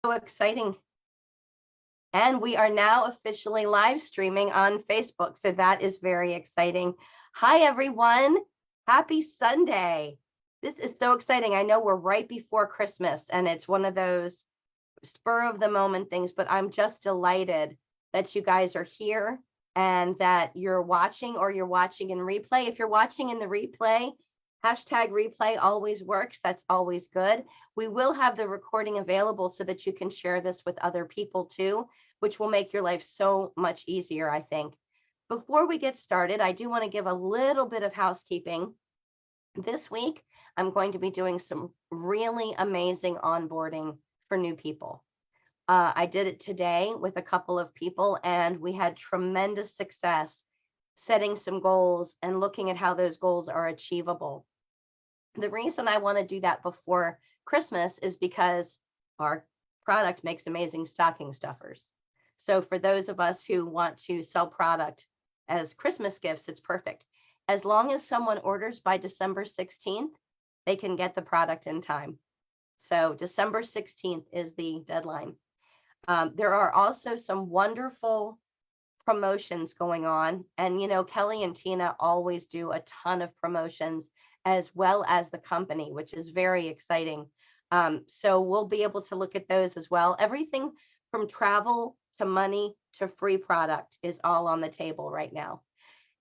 So exciting. And we are now officially live streaming on Facebook. So that is very exciting. Hi, everyone. Happy Sunday. This is so exciting. I know we're right before Christmas and it's one of those spur of the moment things, but I'm just delighted that you guys are here and that you're watching or you're watching in replay. If you're watching in the replay, hashtag replay always works. That's always good. We will have the recording available so that you can share this with other people too, which will make your life so much easier, I think. Before we get started, I do want to give a little bit of housekeeping. This week, I'm going to be doing some really amazing onboarding for new people. I did it today with a couple of people, and we had tremendous success setting some goals and looking at how those goals are achievable. The reason I want to do that before Christmas is because our product makes amazing stocking stuffers. So for those of us who want to sell product as Christmas gifts, it's perfect. As long as someone orders by December 16th, they can get the product in time. So December 16th is the deadline. There are also some wonderful promotions going on. And, you know, Kelly and Tina always do a ton of promotions as well as the company, which is very exciting. So we'll be able to look at those as well. Everything from travel to money to free product is all on the table right now.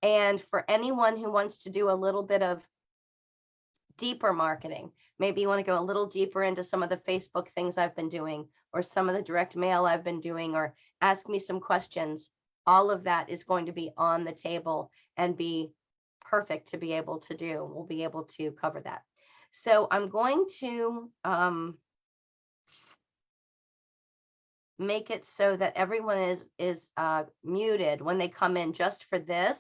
And for anyone who wants to do a little bit of deeper marketing, maybe you want to go a little deeper into some of the Facebook things I've been doing, or some of the direct mail I've been doing, or ask me some questions. All of that is going to be on the table and be perfect to be able to do. We'll be able to cover that. So I'm going to make it so that everyone is muted when they come in just for this.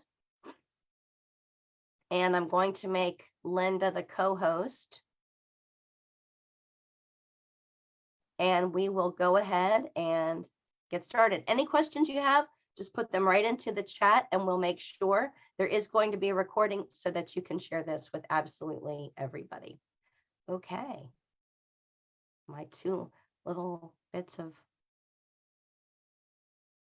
And I'm going to make Linda the co-host. And we will go ahead and get started. Any questions you have, just put them right into the chat and we'll make sure there is going to be a recording so that you can share this with absolutely everybody. Okay. My two little bits of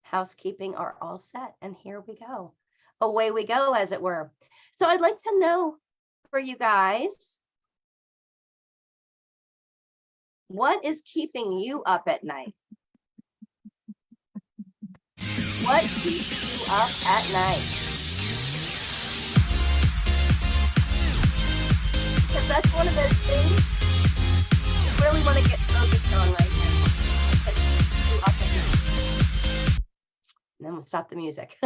housekeeping are all set, and here we go. Away we go, as it were. So I'd like to know for you guys, what is keeping you up at night? What keeps you up at night? Because that's one of those things you really want to get focused on right now. What keeps you up at night? And then we'll stop the music.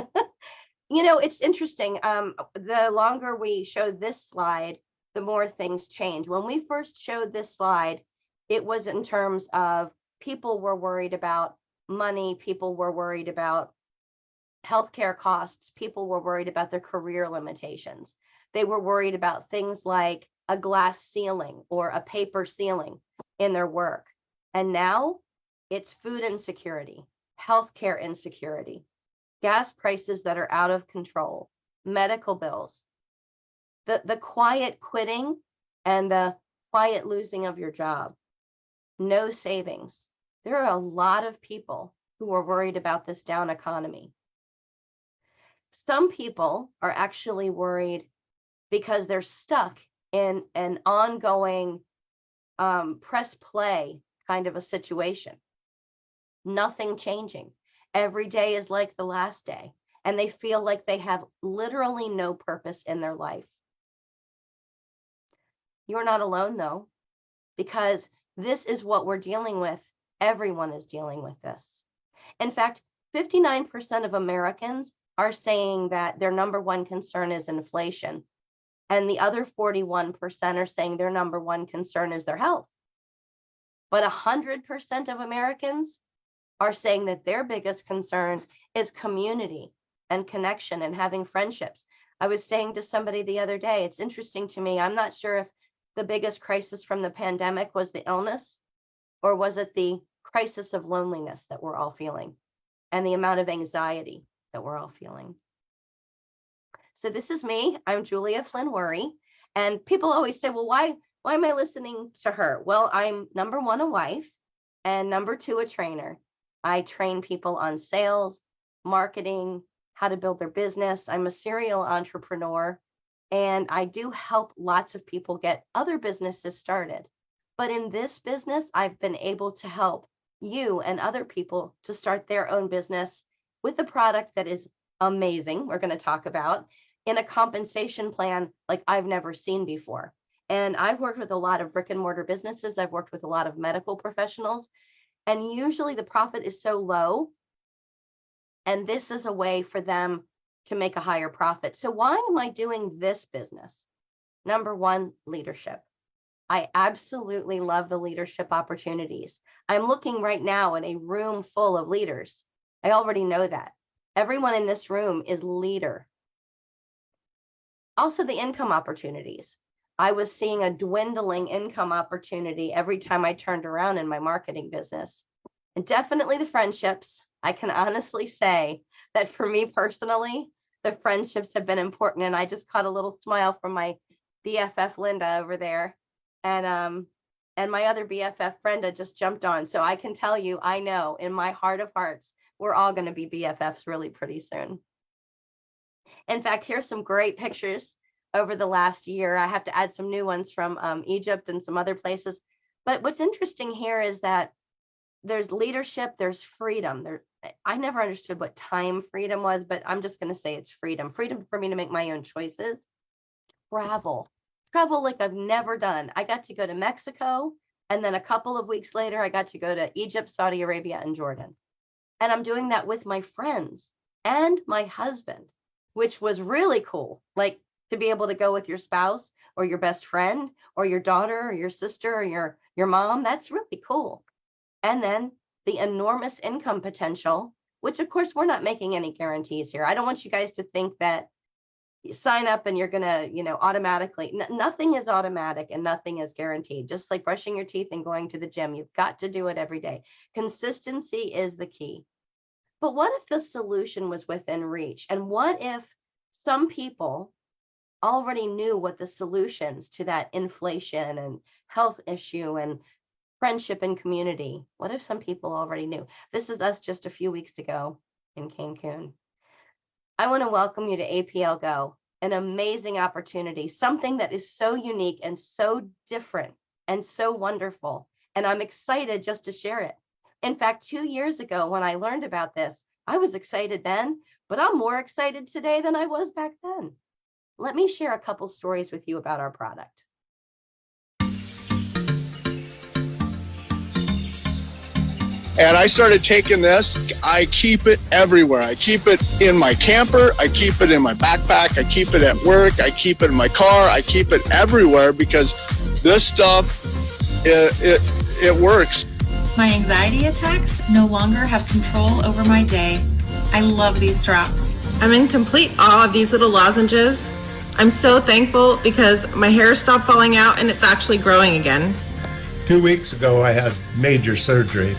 You know, it's interesting. The longer we show this slide, the more things change. When we first showed this slide, it was in terms of people were worried about money, people were worried about healthcare costs, people were worried about their career limitations. They were worried about things like a glass ceiling or a paper ceiling in their work. And now it's food insecurity, healthcare insecurity, gas prices that are out of control, medical bills, the quiet quitting and the quiet losing of your job, no savings. There are a lot of people who are worried about this down economy. Some people are actually worried because they're stuck in an ongoing press play kind of a situation. Nothing changing. Every day is like the last day, and they feel like they have literally no purpose in their life. You're not alone, though, because this is what we're dealing with. Everyone is dealing with this. In fact, 59% of Americans are saying that their number one concern is inflation, and the other 41% are saying their number one concern is their health. But 100% of Americans are saying that their biggest concern is community and connection and having friendships. I was saying to somebody the other day, it's interesting to me, I'm not sure if the biggest crisis from the pandemic was the illness, or was it the crisis of loneliness that we're all feeling and the amount of anxiety that we're all feeling. So this is me. I'm Julia Flynn Werre. And people always say, well, why am I listening to her? Well, I'm number one, a wife. And number two, a trainer. I train people on sales, marketing, how to build their business. I'm a serial entrepreneur, and I do help lots of people get other businesses started. But in this business, I've been able to help you and other people to start their own business with a product that is amazing, we're going to talk about, in a compensation plan like I've never seen before. And I've worked with a lot of brick and mortar businesses. I've worked with a lot of medical professionals, and usually the profit is so low. And this is a way for them to make a higher profit. So why am I doing this business? Number one, leadership. I absolutely love the leadership opportunities. I'm looking right now at a room full of leaders. I already know that. Everyone in this room is leader. Also, the income opportunities. I was seeing a dwindling income opportunity every time I turned around in my marketing business. And definitely the friendships. I can honestly say that for me personally, the friendships have been important. And I just caught a little smile from my BFF Linda over there. And my other BFF Brenda just jumped on. So I can tell you, I know in my heart of hearts, we're all going to be BFFs really pretty soon. In fact, here's some great pictures over the last year. I have to add some new ones from Egypt and some other places. But what's interesting here is that there's leadership, there's freedom. I never understood what time freedom was, but I'm just going to say it's freedom. Freedom for me to make my own choices. Travel like I've never done. I got to go to Mexico, and then a couple of weeks later, I got to go to Egypt, Saudi Arabia, and Jordan. And I'm doing that with my friends and my husband, which was really cool. Like to be able to go with your spouse or your best friend or your daughter or your sister or your mom. That's really cool. And then the enormous income potential, which of course, we're not making any guarantees here. I don't want you guys to think that you sign up and you're going to, automatically, nothing is automatic and nothing is guaranteed. Just like brushing your teeth and going to the gym, you've got to do it every day. Consistency is the key. But what if the solution was within reach? And what if some people already knew what the solutions to that inflation and health issue and friendship and community? What if some people already knew? This is us just a few weeks ago in Cancun. I want to welcome you to APL Go, an amazing opportunity, something that is so unique and so different and so wonderful. And I'm excited just to share it. In fact, 2 years ago, when I learned about this, I was excited then, but I'm more excited today than I was back then. Let me share a couple stories with you about our product. And I started taking this. I keep it everywhere. I keep it in my camper. I keep it in my backpack. I keep it at work. I keep it in my car. I keep it everywhere because this stuff, it works. My anxiety attacks no longer have control over my day. I love these drops. I'm in complete awe of these little lozenges. I'm so thankful because my hair stopped falling out and it's actually growing again. 2 weeks ago, I had major surgery,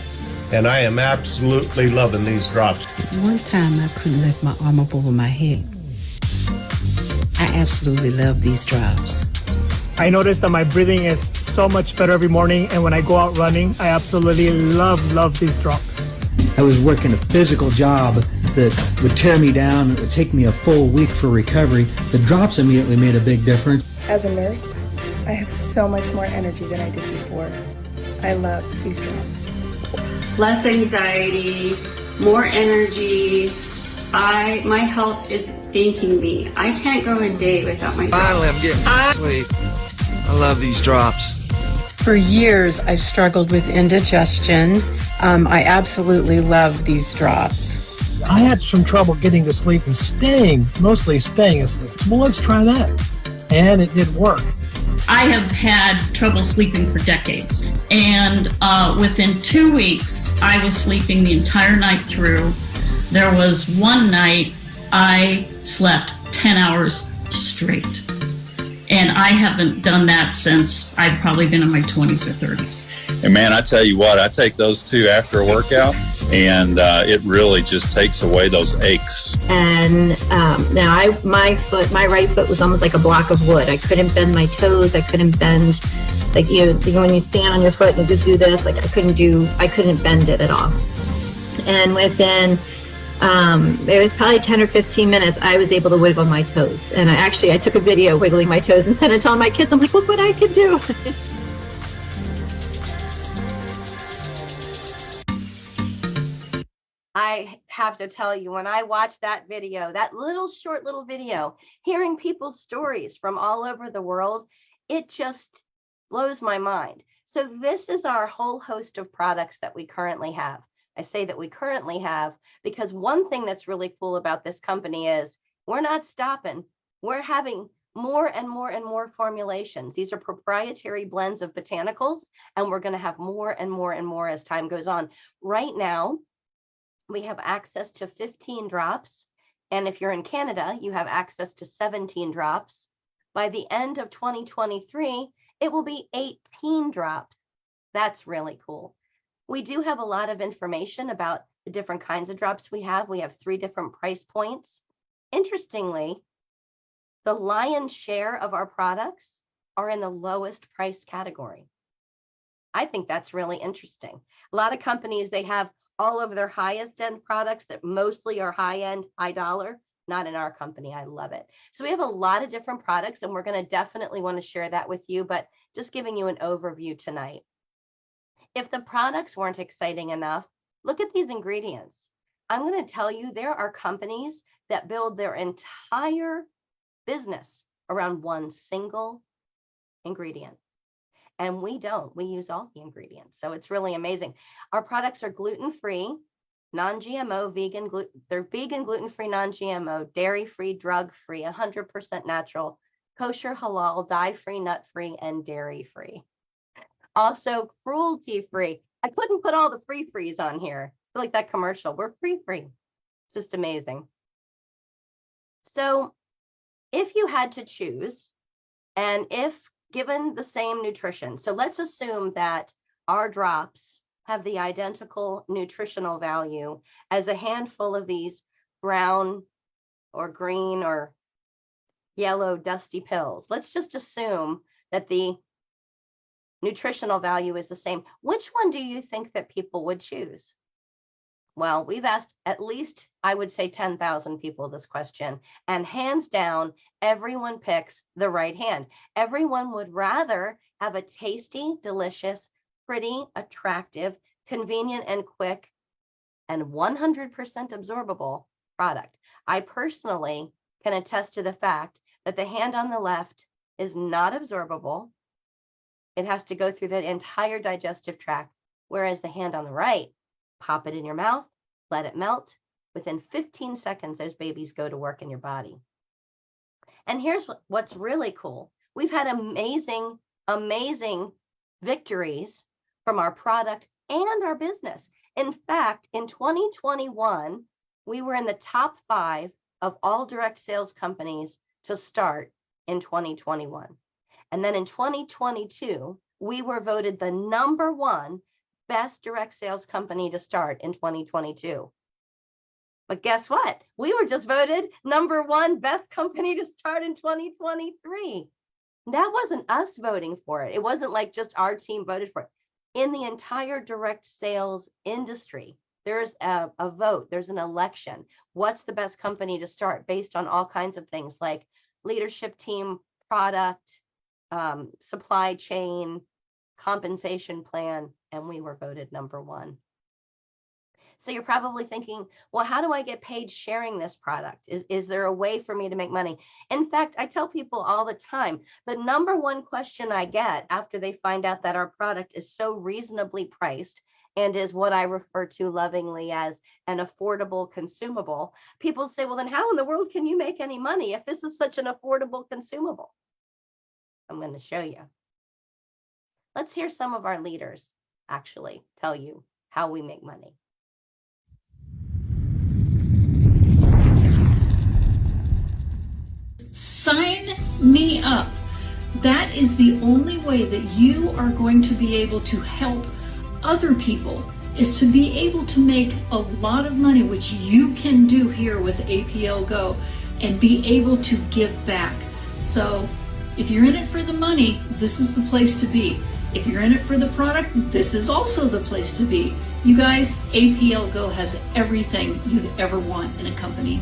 and I am absolutely loving these drops. One time I couldn't lift my arm up over my head. I absolutely love these drops. I noticed that my breathing is so much better every morning, and when I go out running, I absolutely love these drops. I was working a physical job that would tear me down. It would take me a full week for recovery. The drops immediately made a big difference. As a nurse, I have so much more energy than I did before. I love these drops. Less anxiety, more energy. My health is thanking me. I can't go a day without my drops. Finally, I'm getting sleep. I love these drops. For years, I've struggled with indigestion. I absolutely love these drops. I had some trouble getting to sleep and mostly staying asleep. Well, let's try that. And it did work. I have had trouble sleeping for decades. And within 2 weeks, I was sleeping the entire night through. There was one night I slept 10 hours straight. And I haven't done that since I've probably been in my 20s or 30s. And man, I tell you what, I take those two after a workout, and it really just takes away those aches. And now my right foot was almost like a block of wood. I couldn't bend my toes. I couldn't bend, like, when you stand on your foot and you do this, like I couldn't bend it at all. And within it was probably 10 or 15 minutes, I was able to wiggle my toes. And I took a video wiggling my toes and sent it to all my kids. I'm like, look what I can do. I have to tell you, when I watched that video, that short little video, hearing people's stories from all over the world, it just blows my mind. So this is our whole host of products that we currently have. I say that we currently have because one thing that's really cool about this company is we're not stopping. We're having more and more and more formulations. These are proprietary blends of botanicals, and we're going to have more and more and more as time goes on. Right now, we have access to 15 drops. And if you're in Canada, you have access to 17 drops. By the end of 2023, it will be 18 drops. That's really cool. We do have a lot of information about the different kinds of drops we have. We have 3 different price points. Interestingly, the lion's share of our products are in the lowest price category. I think that's really interesting. A lot of companies, they have all of their highest end products that mostly are high end, high dollar. Not in our company. I love it. So we have a lot of different products, and we're going to definitely want to share that with you, but just giving you an overview tonight. If the products weren't exciting enough, look at these ingredients. I'm going to tell you, there are companies that build their entire business around one single ingredient. And we don't. We use all the ingredients. So it's really amazing. Our products are gluten-free, non-GMO, vegan, they're vegan, gluten-free, non-GMO, dairy-free, drug-free, 100% natural, kosher, halal, dye-free, nut-free, and dairy-free. Also cruelty-free. I couldn't put all the free-frees on here. I feel like that commercial. We're free-free. It's just amazing. So if you had to choose, and if given the same nutrition, so let's assume that our drops have the identical nutritional value as a handful of these brown or green or yellow dusty pills. Let's just assume that the nutritional value is the same. Which one do you think that people would choose? Well, we've asked at least, I would say, 10,000 people this question, and hands down, everyone picks the right hand. Everyone would rather have a tasty, delicious, pretty, attractive, convenient, and quick, and 100% absorbable product. I personally can attest to the fact that the hand on the left is not absorbable. It has to go through the entire digestive tract, whereas the hand on the right, pop it in your mouth, let it melt. Within 15 seconds, those babies go to work in your body. And here's what's really cool. We've had amazing, amazing victories from our product and our business. In fact, in 2021, we were in the top 5 of all direct sales companies to start in 2021. And then in 2022, we were voted the #1 best direct sales company to start in 2022. But guess what? We were just voted #1 best company to start in 2023. That wasn't us voting for it. It wasn't like just our team voted for it. In the entire direct sales industry, there's a vote, there's an election. What's the best company to start based on all kinds of things like leadership team, product, supply chain, compensation plan, and we were voted #1. So you're probably thinking, well, how do I get paid sharing this product? Is there a way for me to make money? In fact, I tell people all the time, the #1 question I get after they find out that our product is so reasonably priced and is what I refer to lovingly as an affordable consumable, people say, well, then how in the world can you make any money if this is such an affordable consumable? I'm going to show you. Let's hear some of our leaders actually tell you how we make money. Sign me up. That is the only way that you are going to be able to help other people is to be able to make a lot of money, which you can do here with APL Go, and be able to give back. So if you're in it for the money, this is the place to be. If you're in it for the product, this is also the place to be. You guys, APL Go has everything you'd ever want in a company.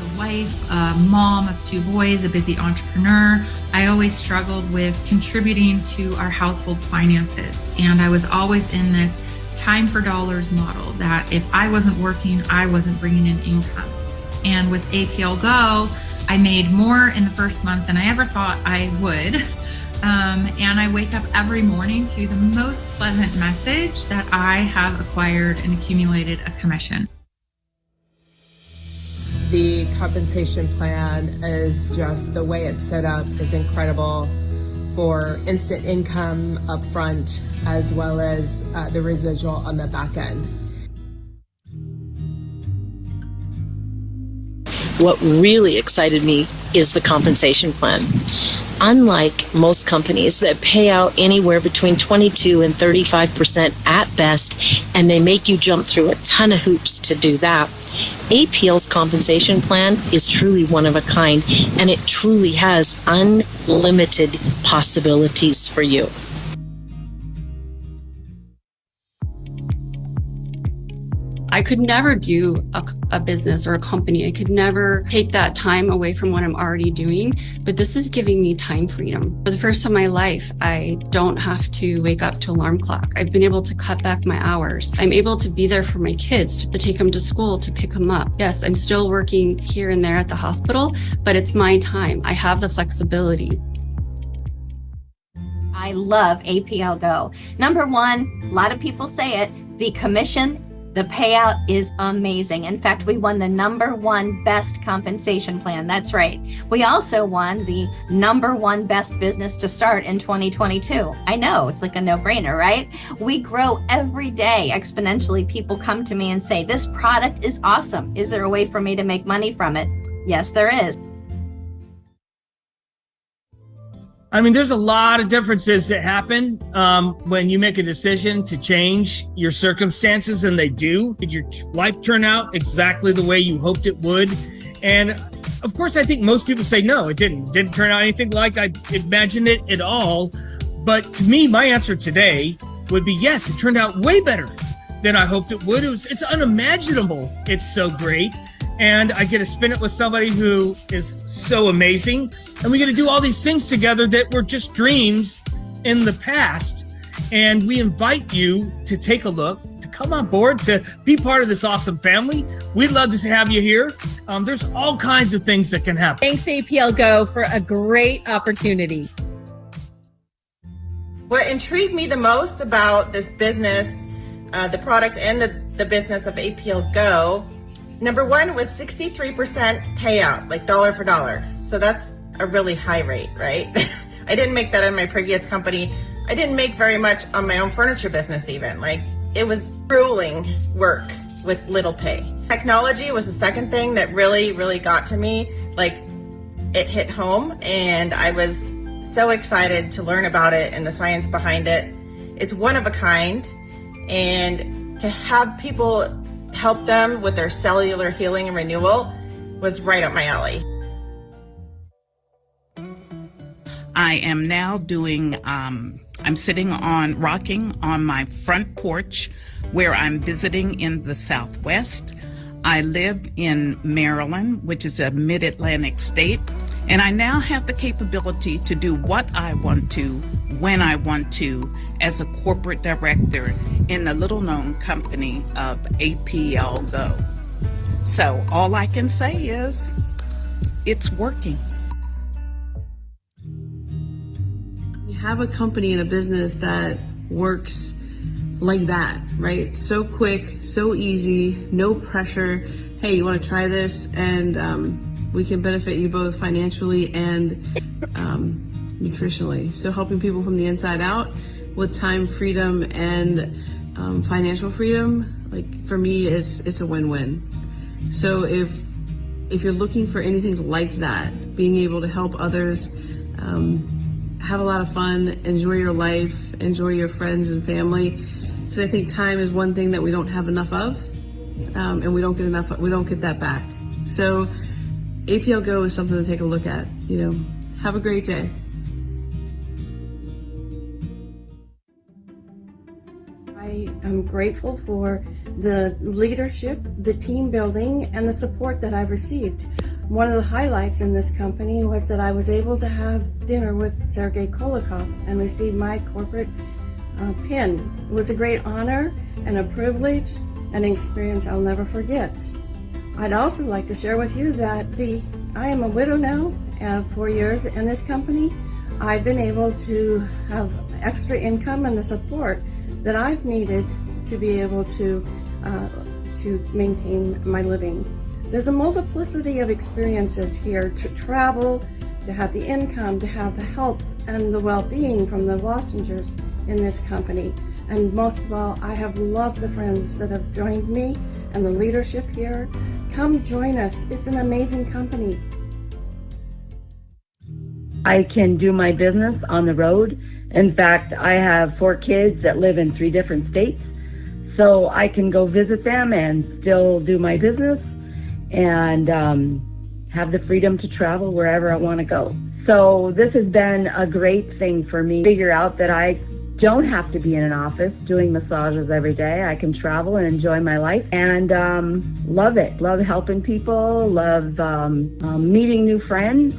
A wife, a mom of 2 boys, a busy entrepreneur, I always struggled with contributing to our household finances. And I was always in this time for dollars model that if I wasn't working, I wasn't bringing in income. And with APL Go, I made more in the first month than I ever thought I would. And I wake up every morning to the most pleasant message that I have acquired and accumulated a commission. The compensation plan is just, the way it's set up is incredible for instant income up front as well as the residual on the back end. What really excited me is the compensation plan. Unlike most companies that pay out anywhere between 22 and 35% at best, and they make you jump through a ton of hoops to do that, APL's compensation plan is truly one of a kind, and it truly has unlimited possibilities for you. I could never do a business or a company. I could never take that time away from what I'm already doing, but this is giving me time freedom. For the first time in my life, I don't have to wake up to alarm clock. I've been able to cut back my hours. I'm able to be there for my kids, to take them to school, to pick them up. Yes, I'm still working here and there at the hospital, but it's my time. I have the flexibility. I love APL Go. Number one, a lot of people say it, the commission, the payout is amazing. In fact, we won the #1 best compensation plan. That's right. We also won the #1 best business to start in 2022. I know, it's like a no-brainer, right? We grow every day exponentially. People come to me and say, this product is awesome. Is there a way for me to make money from it? Yes, there is. I mean, there's a lot of differences that happen when you make a decision to change your circumstances, and they do. Did your life turn out exactly the way you hoped it would? And of course, I think most people say, no, it didn't. It didn't turn out anything like I imagined it at all. But to me, my answer today would be, yes, it turned out way better than I hoped it would. It's unimaginable. It's so great. And I get to spend it with somebody who is so amazing. And we get to do all these things together that were just dreams in the past. And we invite you to take a look, to come on board, to be part of this awesome family. We'd love to have you here. There's all kinds of things that can happen. Thanks, APL Go, for a great opportunity. What intrigued me the most about this business, the product and the business of APL Go, number one was 63% payout, like dollar for dollar. So that's a really high rate, right? I didn't make that in my previous company. I didn't make very much on my own furniture business even. Like, it was grueling work with little pay. Technology was the second thing that really, really got to me. Like, it hit home, and I was so excited to learn about it and the science behind it. It's one of a kind, and to have people help them with their cellular healing and renewal was right up my alley. I am now doing, I'm rocking on my front porch where I'm visiting in the Southwest. I live in Maryland, which is a mid-Atlantic state, and I now have the capability to do what I want to, when I want to, as a corporate director in the little-known company of APL Go. So all I can say is, it's working. You have a company and a business that works like that, right? So quick, so easy, no pressure. Hey, you want to try this? And we can benefit you both financially and nutritionally. So helping people from the inside out with time freedom and financial freedom, like for me, it's a win-win. So if you're looking for anything like that, being able to help others have a lot of fun, enjoy your life, enjoy your friends and family. Because I think time is one thing that we don't have enough of, and we don't get that back. So APL Go is something to take a look at. Have a great day. I am grateful for the leadership, the team building, and the support that I've received. One of the highlights in this company was that I was able to have dinner with Sergei Kolikov and receive my corporate pin. It was a great honor and a privilege, an experience I'll never forget. I'd also like to share with you that I am a widow now, 4 years in this company. I've been able to have extra income and the support that I've needed to be able to maintain my living. There's a multiplicity of experiences here to travel, to have the income, to have the health and the well-being from the Wassingers in this company. And most of all, I have loved the friends that have joined me and the leadership here. Come join us. It's an amazing company. I can do my business on the road. In fact, I have 4 kids that live in 3 different states, so I can go visit them and still do my business and have the freedom to travel wherever I want to go. So this has been a great thing for me. Figure out that I don't have to be in an office doing massages every day. I can travel and enjoy my life and love it. Love helping people, love meeting new friends.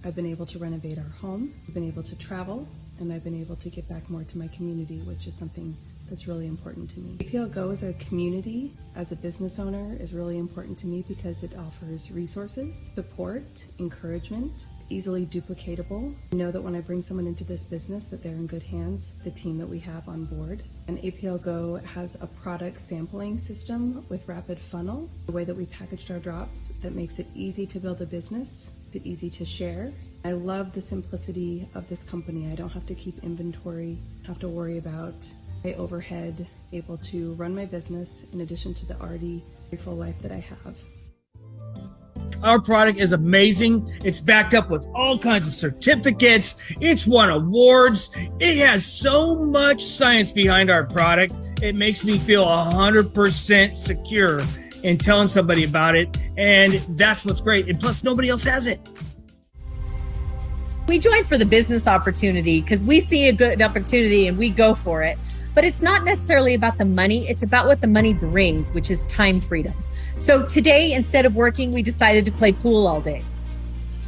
I've been able to renovate our home, I've been able to travel, and I've been able to give back more to my community, which is something that's really important to me. APL Go as a community, as a business owner, is really important to me because it offers resources, support, encouragement, easily duplicatable. I know that when I bring someone into this business that they're in good hands, the team that we have on board. And APL Go has a product sampling system with rapid funnel, the way that we packaged our drops that makes it easy to build a business, it's easy to share. I love the simplicity of this company. I don't have to keep inventory, have to worry about my overhead, able to run my business in addition to the already full life that I have. Our product is amazing. It's backed up with all kinds of certificates. It's won awards. It has so much science behind our product. It makes me feel 100% secure in telling somebody about it. And that's what's great. And plus, nobody else has it. We joined for the business opportunity because we see a good opportunity and we go for it. But it's not necessarily about the money. It's about what the money brings, which is time freedom. So today, instead of working, we decided to play pool all day.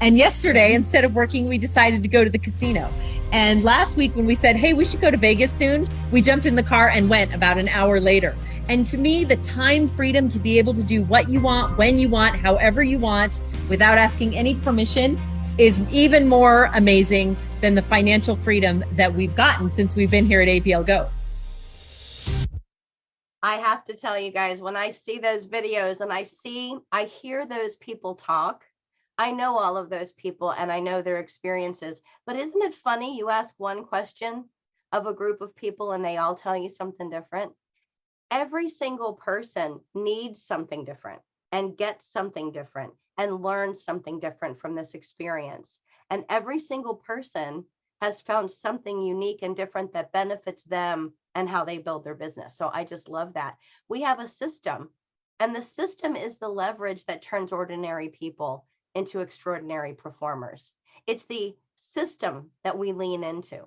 And yesterday, instead of working, we decided to go to the casino. And last week when we said, hey, we should go to Vegas soon, we jumped in the car and went about an hour later. And to me, the time freedom to be able to do what you want, when you want, however you want, without asking any permission is even more amazing than the financial freedom that we've gotten since we've been here at APL Go. I have to tell you guys, when I see those videos and I hear those people talk, I know all of those people and I know their experiences, but isn't it funny? You ask one question of a group of people and they all tell you something different. Every single person needs something different and gets something different and learns something different from this experience. And every single person has found something unique and different that benefits them and how they build their business. So I just love that. We have a system, and the system is the leverage that turns ordinary people into extraordinary performers. It's the system that we lean into.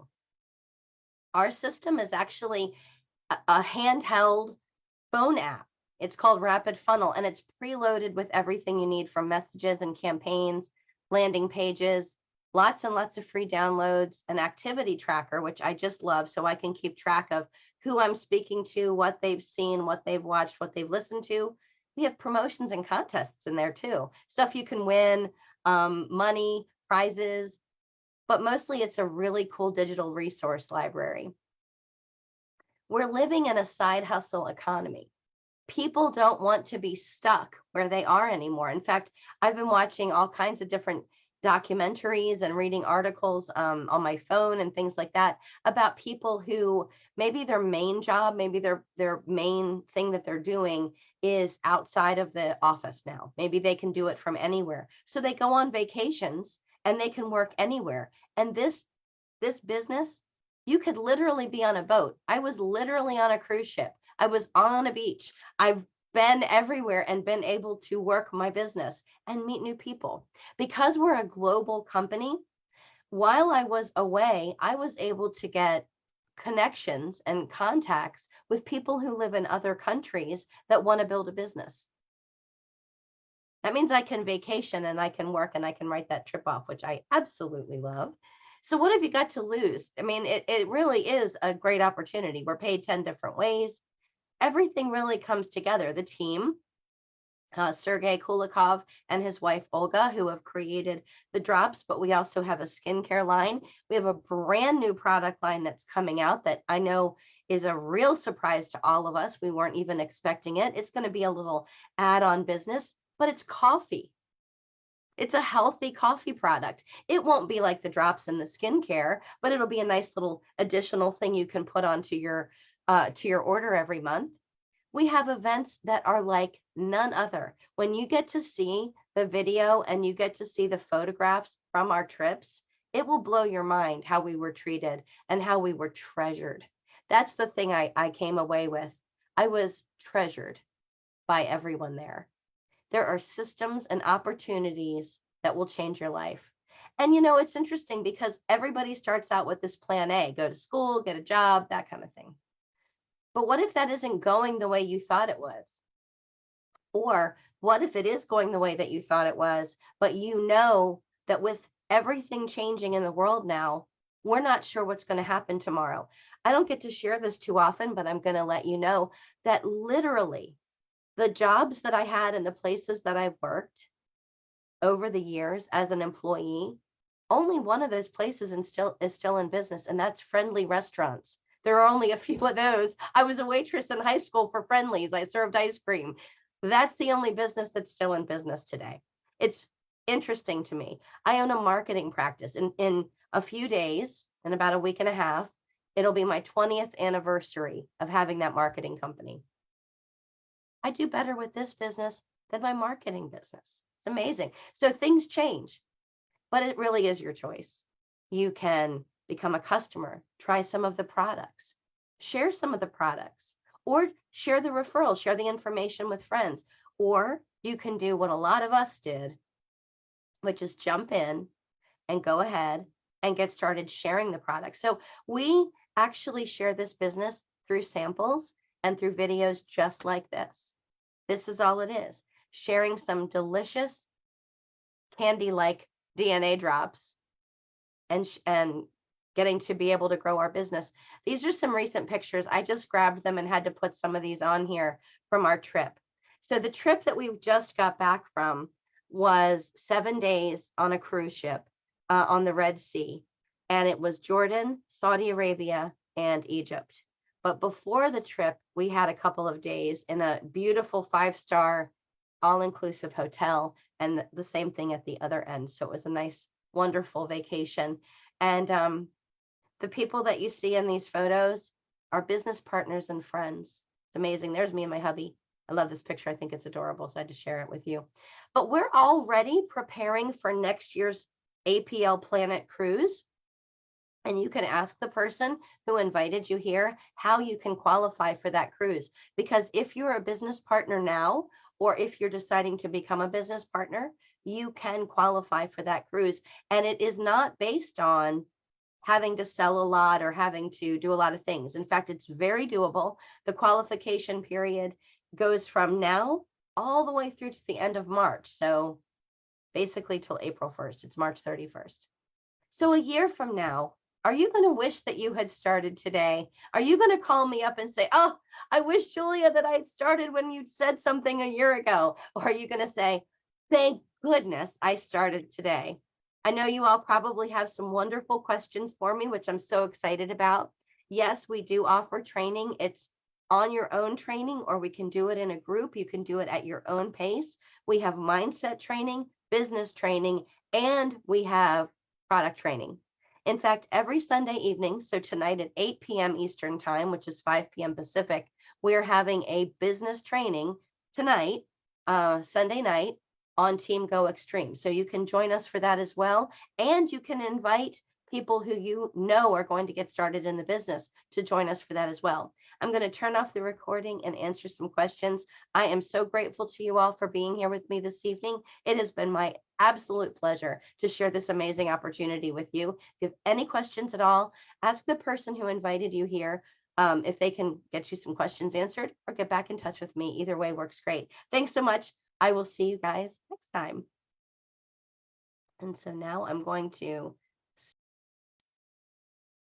Our system is actually a handheld phone app. It's called Rapid Funnel, and it's preloaded with everything you need from messages and campaigns, landing pages, lots and lots of free downloads, an activity tracker, which I just love, so I can keep track of who I'm speaking to, what they've seen, what they've watched, what they've listened to. We have promotions and contests in there too, stuff you can win, money, prizes, but mostly it's a really cool digital resource library. We're living in a side hustle economy. People don't want to be stuck where they are anymore. In fact, I've been watching all kinds of different documentaries and reading articles on my phone and things like that about people who maybe their main job, maybe their main thing that they're doing is outside of the office now. Maybe they can do it from anywhere. So they go on vacations and they can work anywhere. And this business, you could literally be on a boat. I was literally on a cruise ship. I was on a beach. I've been everywhere and been able to work my business and meet new people. Because we're a global company, while I was away, I was able to get connections and contacts with people who live in other countries that want to build a business. That means I can vacation and I can work and I can write that trip off, which I absolutely love. So what have you got to lose? I mean, it really is a great opportunity. We're paid 10 different ways. Everything really comes together. The team, Sergey Kulikov and his wife, Olga, who have created the drops, but we also have a skincare line. We have a brand new product line that's coming out that I know is a real surprise to all of us. We weren't even expecting it. It's going to be a little add-on business, but it's coffee. It's a healthy coffee product. It won't be like the drops in the skincare, but it'll be a nice little additional thing you can put onto your order every month. We have events that are like none other. When you get to see the video and you get to see the photographs from our trips, it will blow your mind how we were treated and how we were treasured. That's the thing I came away with. I was treasured by everyone there. There are systems and opportunities that will change your life. And you know, it's interesting because everybody starts out with this plan A, go to school, get a job, that kind of thing. But what if that isn't going the way you thought it was? Or what if it is going the way that you thought it was, but you know that with everything changing in the world now, we're not sure what's going to happen tomorrow. I don't get to share this too often, but I'm going to let you know that literally the jobs that I had and the places that I've worked over the years as an employee, only one of those places is still in business, and that's Friendly Restaurants. There are only a few of those. I was a waitress in high school for Friendly's. I served ice cream. That's the only business that's still in business today. It's interesting to me. I own a marketing practice. In a few days, in about a week and a half, it'll be my 20th anniversary of having that marketing company. I do better with this business than my marketing business. It's amazing. So things change, but it really is your choice. You can become a customer, try some of the products, share some of the products, or share the referral, share the information with friends. Or you can do what a lot of us did, which is jump in and go ahead and get started sharing the products. So we actually share this business through samples and through videos just like this. This is all it is, sharing some delicious candy-like DNA drops and getting to be able to grow our business. These are some recent pictures. I just grabbed them and had to put some of these on here from our trip. So the trip that we just got back from was 7 days on a cruise ship on the Red Sea. And it was Jordan, Saudi Arabia, and Egypt. But before the trip, we had a couple of days in a beautiful 5-star all-inclusive hotel, and the same thing at the other end. So it was a nice, wonderful vacation. And the people that you see in these photos are business partners and friends. It's amazing. There's me and my hubby. I love this picture. I think it's adorable, so I had to share it with you. But we're already preparing for next year's APL Planet Cruise. And you can ask the person who invited you here how you can qualify for that cruise. Because if you're a business partner now, or if you're deciding to become a business partner, you can qualify for that cruise. And it is not based on having to sell a lot or having to do a lot of things. In fact, it's very doable. The qualification period goes from now all the way through to the end of March. So basically till April 1st. It's March 31st. So a year from now, are you going to wish that you had started today? Are you going to call me up and say, oh, I wish, Julia, that I had started when you said something a year ago? Or are you going to say, thank goodness I started today? I know you all probably have some wonderful questions for me, which I'm so excited about. Yes, we do offer training. It's on your own training, or we can do it in a group. You can do it at your own pace. We have mindset training, business training, and we have product training. In fact, every Sunday evening, so tonight at 8 p.m. Eastern Time, which is 5 p.m. Pacific, we are having a business training tonight, Sunday night, on Team Go Extreme. So you can join us for that as well. And you can invite people who you know are going to get started in the business to join us for that as well. I'm going to turn off the recording and answer some questions. I am so grateful to you all for being here with me this evening. It has been my absolute pleasure to share this amazing opportunity with you. If you have any questions at all, ask the person who invited you here if they can get you some questions answered, or get back in touch with me. Either way works great. Thanks so much. I will see you guys next time. And so now I'm going to